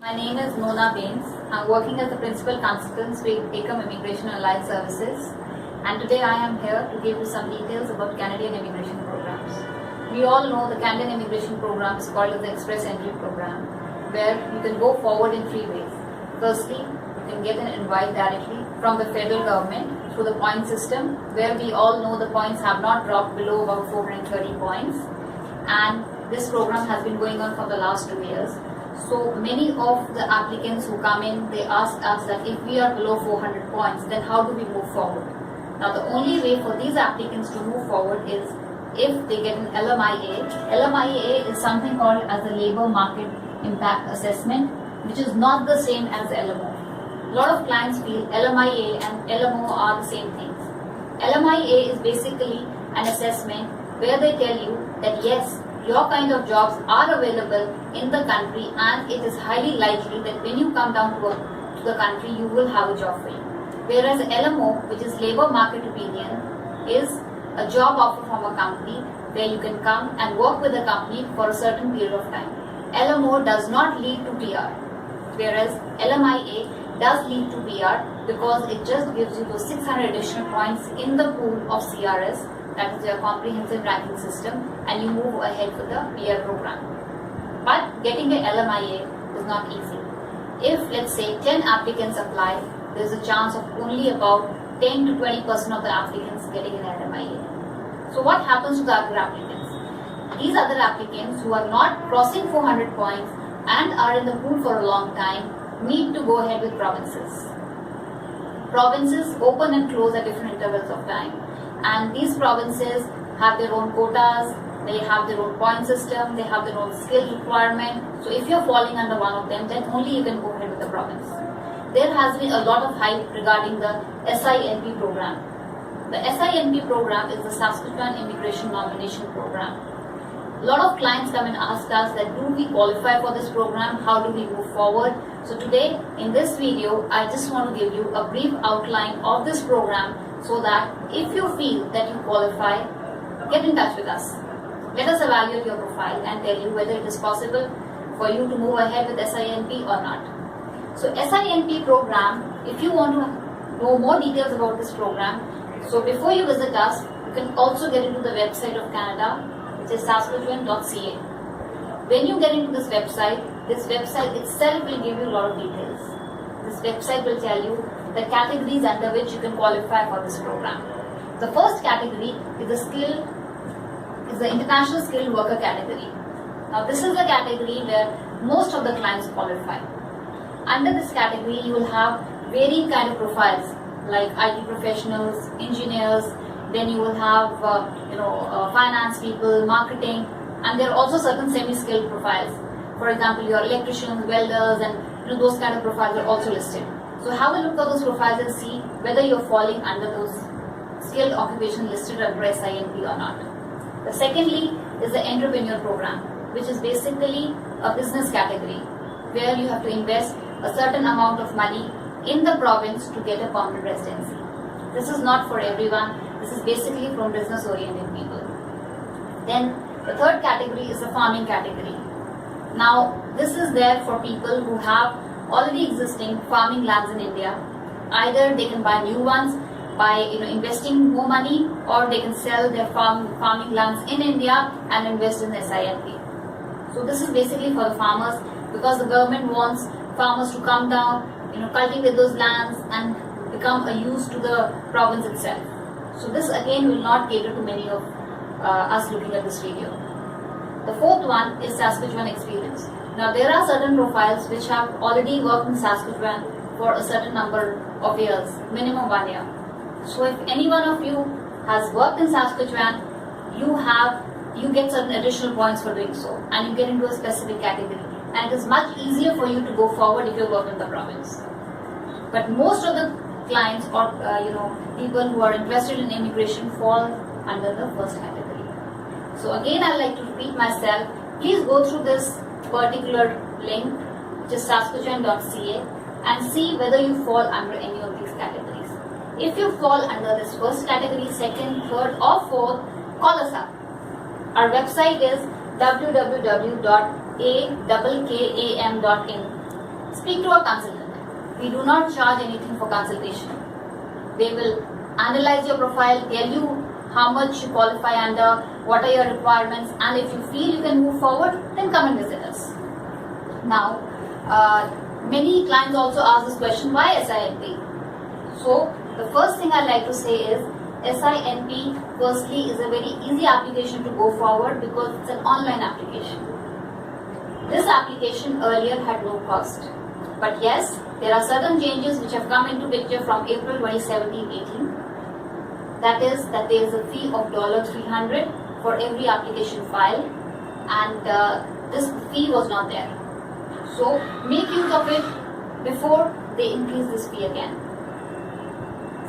My name is Mona Bains. I'm working as the Principal Consultant with Akkam Immigration and Allied Services, and today I am here to give you some details about Canadian immigration programs. We all know the Canadian immigration program is called as the Express Entry Program, where you can go forward in three ways. Firstly, you can get an invite directly from the federal government through the point system, where we all know the points have not dropped below about 430 points, and this program has been going on for the last 2 years. So many of the applicants who come in, they ask us that if we are below 400 points, then how do we move forward? Now the only way for these applicants to move forward is if they get an LMIA. LMIA is something called as the Labour Market Impact Assessment, which is not the same as the LMO. A lot of clients feel LMIA and LMO are the same things. LMIA is basically an assessment where they tell you that yes, your kind of jobs are available in the country, and it is highly likely that when you come down to the country, you will have a job for you. Whereas LMO, which is Labour Market Opinion, is a job offer from a company where you can come and work with the company for a certain period of time. LMO does not lead to PR, whereas LMIA does lead to PR because it just gives you those 600 additional points in the pool of CRS, that is your comprehensive ranking system, and you move ahead with the PR program. But getting an LMIA is not easy. If let's say 10 applicants apply, there is a chance of only about 10 to 20% of the applicants getting an LMIA. So what happens to the other applicants? These other applicants who are not crossing 400 points and are in the pool for a long time need to go ahead with provinces. Provinces open and close at different intervals of time, and these provinces have their own quotas, they have their own point system, they have their own skill requirement. So if you're falling under one of them, then only you can go ahead with the province. There has been a lot of hype regarding the SINP program. The SINP program is the Saskatchewan Immigration Nomination Program. A lot of clients come and ask us that do we qualify for this program, how do we move forward? So today in this video, I just want to give you a brief outline of this program so that if you feel that you qualify, get in touch with us. Let us evaluate your profile and tell you whether it is possible for you to move ahead with SINP or not. So SINP program, if you want to know more details about this program, so before you visit us, you can also get into the website of Canada, which is saskatchewan.ca. When you get into this website itself will give you a lot of details. This website will tell you the categories under which you can qualify for this program. The first category is the International Skilled Worker category. Now this is the category where most of the clients qualify. Under this category, you will have varying kind of profiles like IT professionals, engineers, then you will have finance people, marketing, and there are also certain semi-skilled profiles. For example, your electricians, welders, and those kind of profiles are also listed. So have a look at those profiles and see whether you're falling under those skilled occupation listed under SINP or not. The secondly is the entrepreneur program, which is basically a business category where you have to invest a certain amount of money in the province to get a permanent residency. This is not for everyone. This is basically from business-oriented people. Then the third category is the farming category. Now this is there for people who have already existing farming lands in India. Either they can buy new ones by investing more money, or they can sell their farming lands in India and invest in the SINP. So this is basically for the farmers, because the government wants farmers to come down, cultivate those lands and become a use to the province itself. So this again will not cater to many of us looking at this video. The fourth one is Saskatchewan experience. Now there are certain profiles which have already worked in Saskatchewan for a certain number of years, minimum 1 year. So if any one of you has worked in Saskatchewan, you get certain additional points for doing so, and you get into a specific category. And it is much easier for you to go forward if you work in the province. But most of the clients or people who are interested in immigration fall under the first category. So again, I like to repeat myself. Please go through this particular link, which is saskatchewan.ca, and see whether you fall under any of these categories. If you fall under this first category, second, third, or fourth, call us up. Our website is www.akkam.in. speak to a consultant. We do not charge anything for consultation. They will analyze your profile, tell you how much you qualify under, what are your requirements, and if you feel you can move forward, then come and visit us. Now, many clients also ask this question, why SINP? So, the first thing I'd like to say is, SINP firstly is a very easy application to go forward because it's an online application. This application earlier had no cost. But yes, there are certain changes which have come into picture from April 2017-18. That is that there is a fee of $300 for every application file, and this fee was not there. So make use of it before they increase this fee again.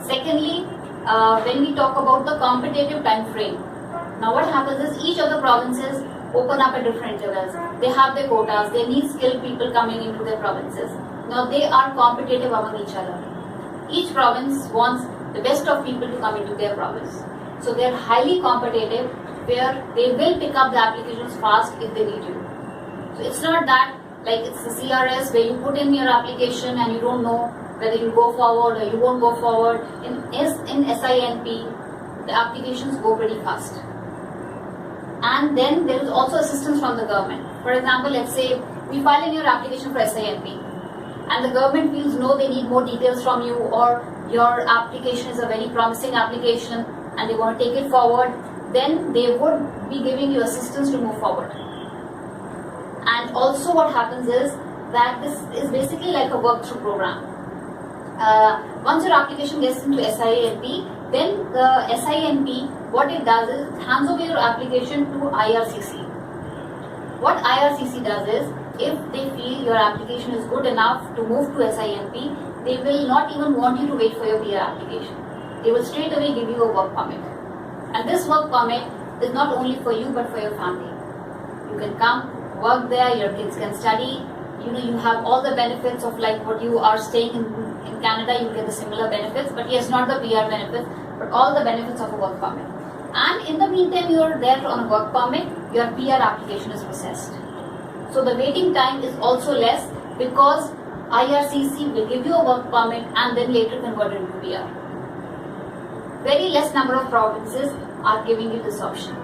Secondly, when we talk about the competitive time frame, now what happens is each of the provinces open up at different intervals. They have their quotas, they need skilled people coming into their provinces. Now they are competitive among each other. Each province wants the best of people to come into their province. So they are highly competitive, where they will pick up the applications fast if they need you. So it's not that like it's the CRS where you put in your application and you don't know whether you go forward or you won't go forward. In SINP, the applications go pretty fast. And then there is also assistance from the government. For example, let's say we file in your application for SINP and the government feels no, they need more details from you, or your application is a very promising application and they want to take it forward, then they would be giving you assistance to move forward. And also what happens is that this is basically like a work-through program. Once your application gets into SINP, then the SINP, what it does is it hands over your application to IRCC. What IRCC does is, if they feel your application is good enough to move to SINP, they will not even want you to wait for your PR application. They will straight away give you a work permit. And this work permit is not only for you but for your family. You can come, work there, your kids can study, you have all the benefits of like what you are staying in Canada, you get the similar benefits, but yes, not the PR benefits, but all the benefits of a work permit. And in the meantime, you are there on a work permit, your PR application is processed. So the waiting time is also less because IRCC will give you a work permit and then later convert it into PR. Very less number of provinces are giving you this option.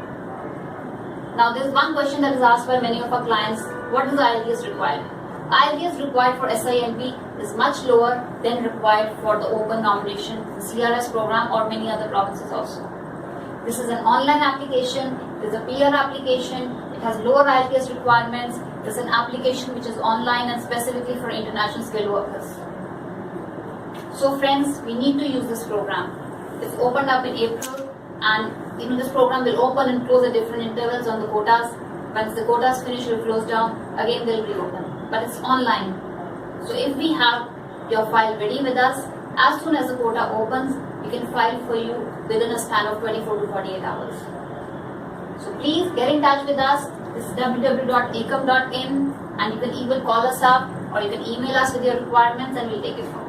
Now there is one question that is asked by many of our clients, what is the IELTS required? IELTS required for SINP is much lower than required for the open nomination, the CRS program, or many other provinces also. This is an online application, it is a PR application, it has lower IELTS requirements, it is an application which is online and specifically for international skilled workers. So friends, we need to use this program. It's opened up in April, and this program will open and close at different intervals on the quotas. Once the quotas finish, it will close down, again they will reopen. But it's online. So if we have your file ready with us, as soon as the quota opens, we can file for you within a span of 24 to 48 hours. So please get in touch with us. This is www.akkam.in, and you can even call us up or you can email us with your requirements and we'll take it from there.